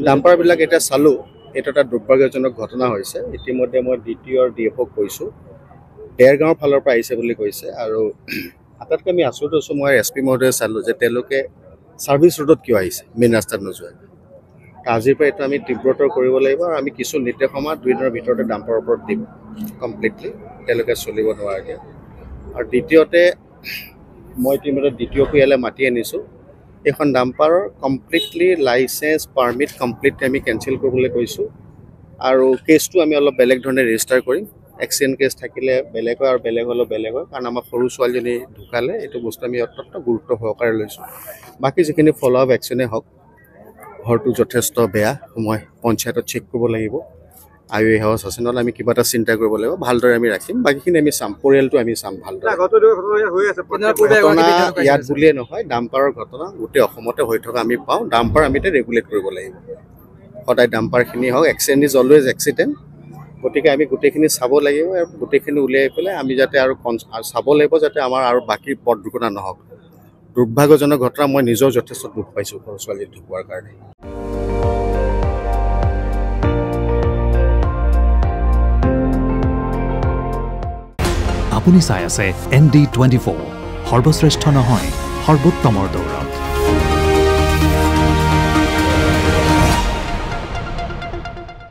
ডাম্পাৰবিলাক এতিয়া চালোঁ, এইটো এটা দুৰ্ভাগ্যজনক ঘটনা হৈছে। ইতিমধ্যে মই DTO আৰু DFOক কৈছোঁ, দেৰগাঁৱৰ ফালৰ পৰা আহিছে বুলি কৈছে। আৰু আটাইতকৈ আমি আচৰিত হৈছোঁ, মই SP মহোদয়ে চালোঁ যে তেওঁলোকে ছাৰ্ভিচ ৰোডত কিয় আহিছে, মেইন ৰাস্তাত নোযোৱাকৈ। আজিৰ পৰা এইটো আমি তীব্ৰতৰ কৰিব লাগিব আৰু আমি কিছু নিৰ্দেশনা 2 দিনৰ ভিতৰতে ডাম্পাৰৰ ওপৰত দিম কমপ্লিটলি, তেওঁলোকে চলিব নোৱাৰাকৈ। আৰু দ্বিতীয়তে মই ইতিমধ্যে DTOকো ইয়ালৈ মাতি আনিছোঁ। এইখন ডাম্পাৰৰ কমপ্লিটলি লাইচেঞ্চ পাৰ্মিট কমপ্লিটলি আমি কেঞ্চেল কৰিবলৈ কৈছোঁ। আৰু কেছটো আমি অলপ বেলেগ ধৰণে ৰেজিষ্টাৰ কৰিম। এক্সিডেণ্ট কেছ থাকিলে বেলেগ হয় আৰু বেলেগ হ'লেও বেলেগ হয়, কাৰণ আমাৰ সৰু ছোৱালীজনী ঢুকালে। এইটো বস্তু আমি অত্যন্ত গুৰুত্ব সহকাৰে লৈছোঁ। বাকী যিখিনি ফ'ল' আপ একশ্যনেই হওক, ঘৰটো যথেষ্ট বেয়া, মই পঞ্চায়তত চেক কৰিব লাগিব। IOA হাউচ আছে, নহ'লে আমি কিবা এটা চিন্তা কৰিব লাগিব। ভালদৰে আমি ৰাখিম, বাকীখিনি আমি চাম, পৰিয়ালটো আমি চাম ভালদৰে। ঘটনা ইয়াত বুলিয়ে নহয়, ডাম্পাৰৰ ঘটনা গোটেই অসমতে হৈ থকা আমি পাওঁ। ডাম্পাৰ আমি এতিয়া ৰেগুলেট কৰিব লাগিব। সদায় ডাম্পাৰখিনি হওক, এক্সিডেণ্ট ইজ অলৱেজ এক্সিডেণ্ট। গতিকে আমি গোটেইখিনি চাব লাগিব আৰু গোটেইখিনি উলিয়াই পেলাই আমি যাতে আৰু চাব লাগিব যাতে আমাৰ আৰু বাকী পথ দুৰ্ঘটনা নহওক। দুৰ্ভাগ্যজনক ঘটনা, মই নিজেও যথেষ্ট দুখ পাইছোঁ সৰু ছোৱালী ঢুকোৱাৰ কাৰণে। আপুনি চাই আছে ND24, সৰ্বশ্ৰেষ্ঠ নহয় সৰ্বোত্তমৰ দৌৰ।